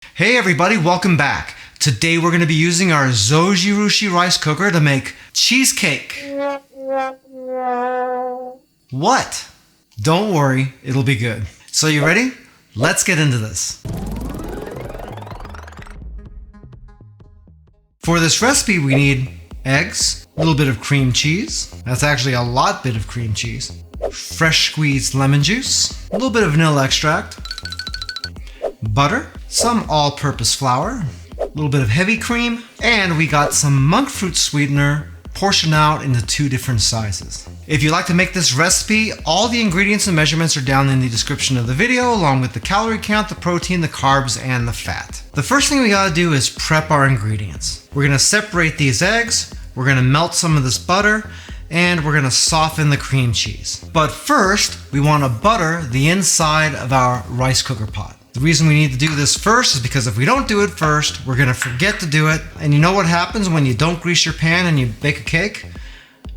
Hey everybody, welcome back. Today we're going to be using our Zojirushi rice cooker to make cheesecake. What? Don't worry, it'll be good. So you ready? Let's get into this. For this recipe we need eggs, a little bit of cream cheese. That's actually a bit of cream cheese. Fresh squeezed lemon juice, a little bit of vanilla extract, butter, some all-purpose flour, a little bit of heavy cream, and we got some monk fruit sweetener portioned out into 2 different sizes. If you'd like to make this recipe, all the ingredients and measurements are down in the description of the video, along with the calorie count, the protein, the carbs, and the fat. The first thing we gotta do is prep our ingredients. We're gonna separate these eggs, we're gonna melt some of this butter, and we're gonna soften the cream cheese. But first, we wanna butter the inside of our rice cooker pot. The reason we need to do this first is because if we don't do it first, we're gonna forget to do it. And you know what happens when you don't grease your pan and you bake a cake?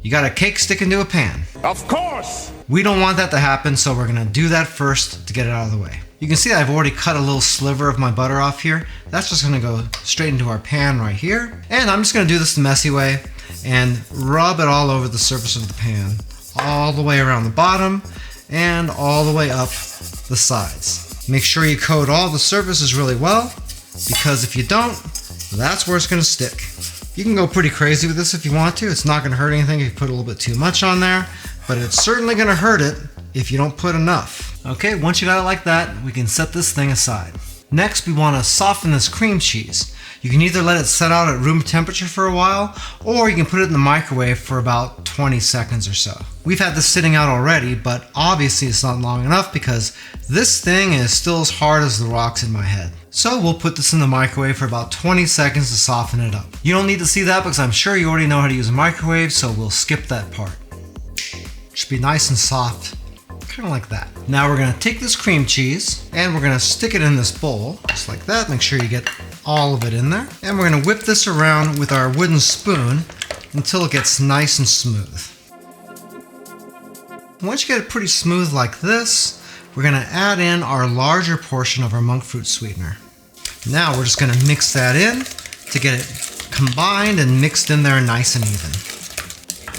You got a cake sticking to a pan. Of course! We don't want that to happen, so we're gonna do that first to get it out of the way. You can see I've already cut a little sliver of my butter off here. That's just gonna go straight into our pan right here. And I'm just gonna do this the messy way and rub it all over the surface of the pan, all the way around the bottom and all the way up the sides. Make sure you coat all the surfaces really well, because if you don't, that's where it's gonna stick. You can go pretty crazy with this if you want to. It's not gonna hurt anything if you put a little bit too much on there, but it's certainly gonna hurt it if you don't put enough. Okay, once you got it like that, we can set this thing aside. Next, we wanna soften this cream cheese. You can either let it set out at room temperature for a while, or you can put it in the microwave for about 20 seconds or so. We've had this sitting out already, but obviously it's not long enough because this thing is still as hard as the rocks in my head. So we'll put this in the microwave for about 20 seconds to soften it up. You don't need to see that because I'm sure you already know how to use a microwave, so we'll skip that part. It should be nice and soft, kind of like that. Now we're gonna take this cream cheese and we're gonna stick it in this bowl, just like that. Make sure you get all of it in there. And we're gonna whip this around with our wooden spoon until it gets nice and smooth. Once you get it pretty smooth like this, we're gonna add in our larger portion of our monk fruit sweetener. Now we're just gonna mix that in to get it combined and mixed in there nice and even.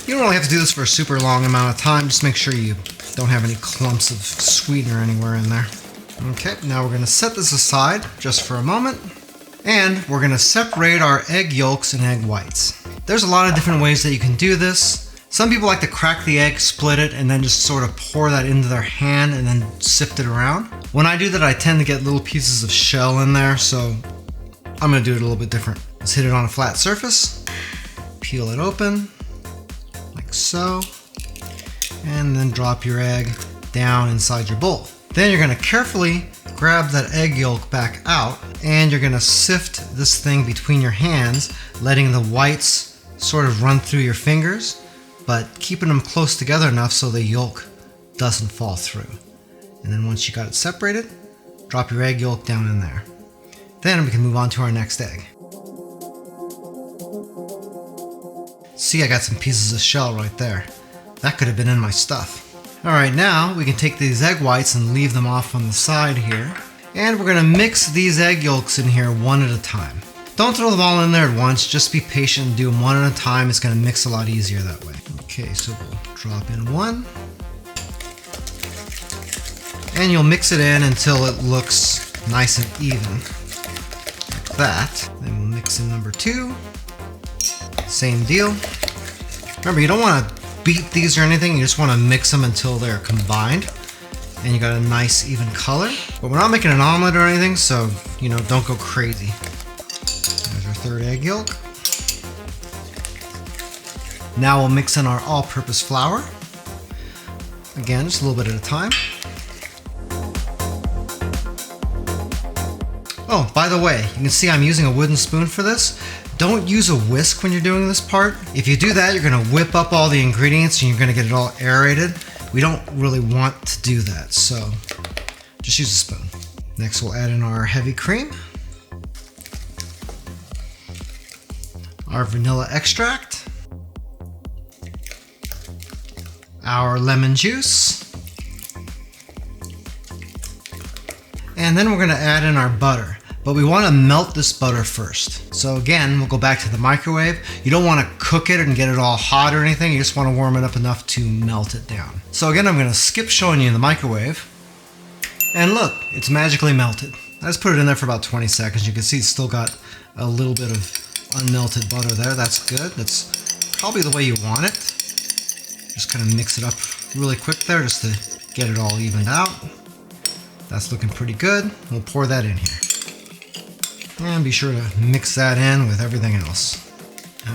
You don't really have to do this for a super long amount of time. Just make sure you don't have any clumps of sweetener anywhere in there. Okay, now we're gonna set this aside just for a moment. And we're gonna separate our egg yolks and egg whites. There's a lot of different ways that you can do this. Some people like to crack the egg, split it, and then just sort of pour that into their hand and then sift it around. When I do that, I tend to get little pieces of shell in there, so I'm gonna do it a little bit different. Let's hit it on a flat surface, peel it open, like so, and then drop your egg down inside your bowl. Then you're gonna carefully grab that egg yolk back out, and you're gonna sift this thing between your hands, letting the whites sort of run through your fingers, but keeping them close together enough so the yolk doesn't fall through. And then once you got it separated, drop your egg yolk down in there. Then we can move on to our next egg. See, I got some pieces of shell right there. That could have been in my stuff. Alright, now we can take these egg whites and leave them off on the side here. And we're gonna mix these egg yolks in here one at a time. Don't throw them all in there at once, just be patient and do them one at a time. It's gonna mix a lot easier that way. Okay, so we'll drop in one. And you'll mix it in until it looks nice and even, like that. Then we'll mix in number 2. Same deal. Remember, you don't wanna beat these or anything, you just wanna mix them until they're combined. And you got a nice even color. But we're not making an omelet or anything, so, don't go crazy. There's our 3rd egg yolk. Now we'll mix in our all-purpose flour. Again, just a little bit at a time. Oh, by the way, you can see I'm using a wooden spoon for this. Don't use a whisk when you're doing this part. If you do that, you're gonna whip up all the ingredients and you're gonna get it all aerated. We don't really want to do that, so just use a spoon. Next, we'll add in our heavy cream, our vanilla extract, our lemon juice, and then we're gonna add in our butter. But we want to melt this butter first. So again, we'll go back to the microwave. You don't want to cook it and get it all hot or anything. You just want to warm it up enough to melt it down. So again, I'm going to skip showing you the microwave. And look, it's magically melted. I just put it in there for about 20 seconds. You can see it's still got a little bit of unmelted butter there. That's good. That's probably the way you want it. Just kind of mix it up really quick there just to get it all evened out. That's looking pretty good. We'll pour that in here. And be sure to mix that in with everything else.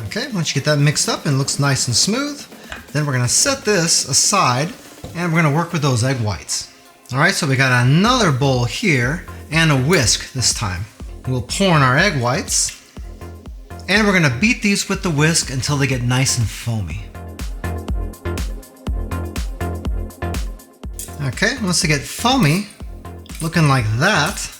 Okay, once you get that mixed up and it looks nice and smooth, then we're gonna set this aside and we're gonna work with those egg whites. All right, so we got another bowl here and a whisk this time. We'll pour in our egg whites and we're gonna beat these with the whisk until they get nice and foamy. Okay, once they get foamy, looking like that,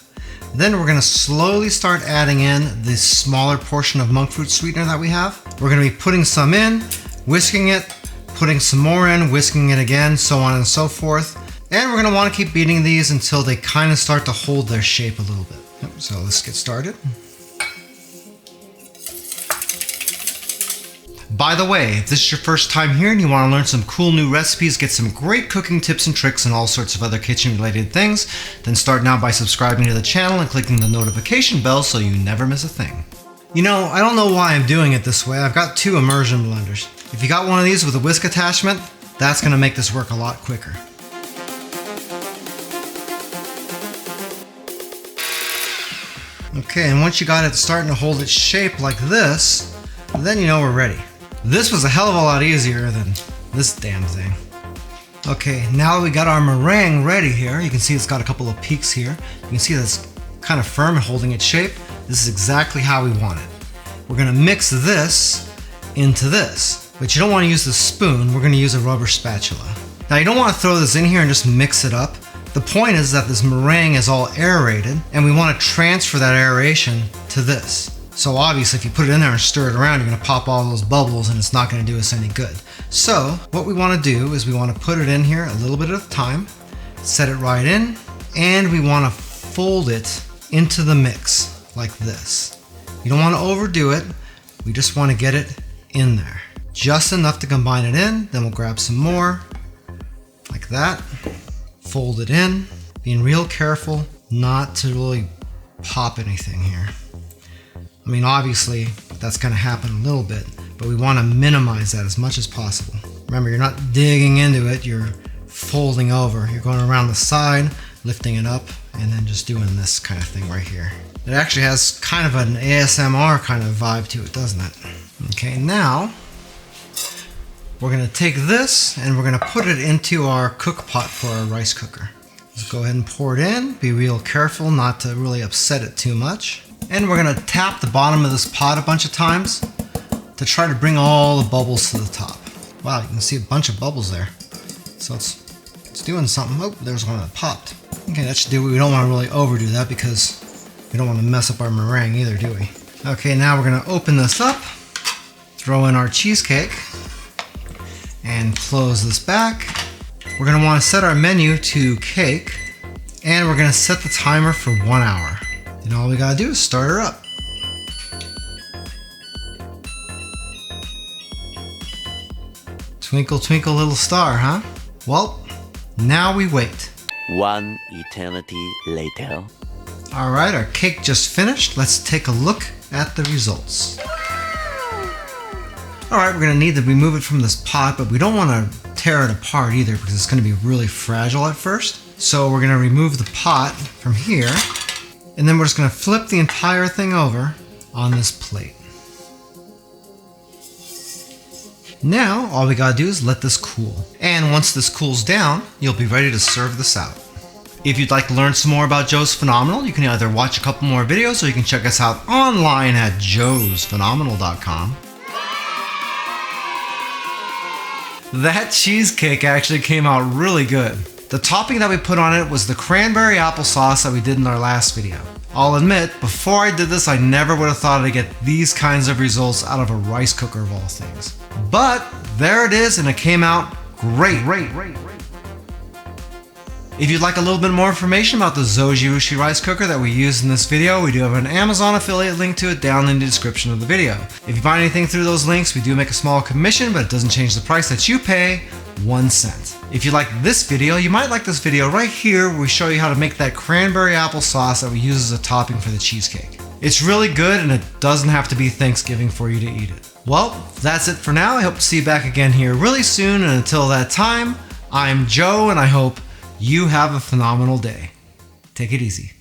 then we're going to slowly start adding in this smaller portion of monk fruit sweetener that we have. We're going to be putting some in, whisking it, putting some more in, whisking it again, so on and so forth. And we're going to want to keep beating these until they kind of start to hold their shape a little bit. Yep, so let's get started. By the way, if this is your first time here and you want to learn some cool new recipes, get some great cooking tips and tricks and all sorts of other kitchen related things, then start now by subscribing to the channel and clicking the notification bell so you never miss a thing. You know, I don't know why I'm doing it this way. I've got two immersion blenders. If you got one of these with a whisk attachment, that's going to make this work a lot quicker. Okay, and once you got it starting to hold its shape like this, then you know we're ready. This was a hell of a lot easier than this damn thing. Okay, now that we got our meringue ready here, you can see it's got a couple of peaks here. You can see that it's kind of firm and holding its shape. This is exactly how we want it. We're gonna mix this into this, but you don't wanna use the spoon, we're gonna use a rubber spatula. Now you don't wanna throw this in here and just mix it up. The point is that this meringue is all aerated and we wanna transfer that aeration to this. So obviously if you put it in there and stir it around, you're gonna pop all those bubbles and it's not gonna do us any good. So what we wanna do is we wanna put it in here a little bit at a time, set it right in, and we wanna fold it into the mix like this. You don't wanna overdo it, we just wanna get it in there. Just enough to combine it in, then we'll grab some more, like that, fold it in, being real careful not to really pop anything here. I mean, obviously, that's going to happen a little bit, but we want to minimize that as much as possible. Remember, you're not digging into it, you're folding over. You're going around the side, lifting it up, and then just doing this kind of thing right here. It actually has kind of an ASMR kind of vibe to it, doesn't it? Okay, now, we're going to take this and we're going to put it into our cook pot for our rice cooker. Just go ahead and pour it in. Be real careful not to really upset it too much. And we're gonna tap the bottom of this pot a bunch of times to try to bring all the bubbles to the top. Wow, you can see a bunch of bubbles there. So it's doing something. Oh, there's one that popped. Okay, that should do it. We don't want to really overdo that because we don't want to mess up our meringue either, do we? Okay, now we're gonna open this up, throw in our cheesecake, and close this back. We're gonna want to set our menu to cake, and we're gonna set the timer for 1 hour. And all we gotta do is start her up. Twinkle, twinkle, little star, huh? Well, now we wait. One eternity later. All right, our cake just finished. Let's take a look at the results. All right, we're gonna need to remove it from this pot, but we don't wanna tear it apart either because it's gonna be really fragile at first. So we're gonna remove the pot from here, and then we're just gonna flip the entire thing over on this plate. Now, all we gotta do is let this cool. And once this cools down, you'll be ready to serve this out. If you'd like to learn some more about Joe's Phenomenal, you can either watch a couple more videos or you can check us out online at joesphenomenal.com. That cheesecake actually came out really good. The topping that we put on it was the cranberry applesauce that we did in our last video. I'll admit, before I did this, I never would have thought I'd get these kinds of results out of a rice cooker of all things. But there it is, and it came out great. If you'd like a little bit more information about the Zojirushi rice cooker that we used in this video, we do have an Amazon affiliate link to it down in the description of the video. If you find anything through those links, we do make a small commission, but it doesn't change the price that you pay, 1 cent. If you like this video, you might like this video right here where we show you how to make that cranberry apple sauce that we use as a topping for the cheesecake. It's really good and it doesn't have to be Thanksgiving for you to eat it. Well, that's it for now. I hope to see you back again here really soon, and until that time, I'm Joe and I hope you have a phenomenal day. Take it easy.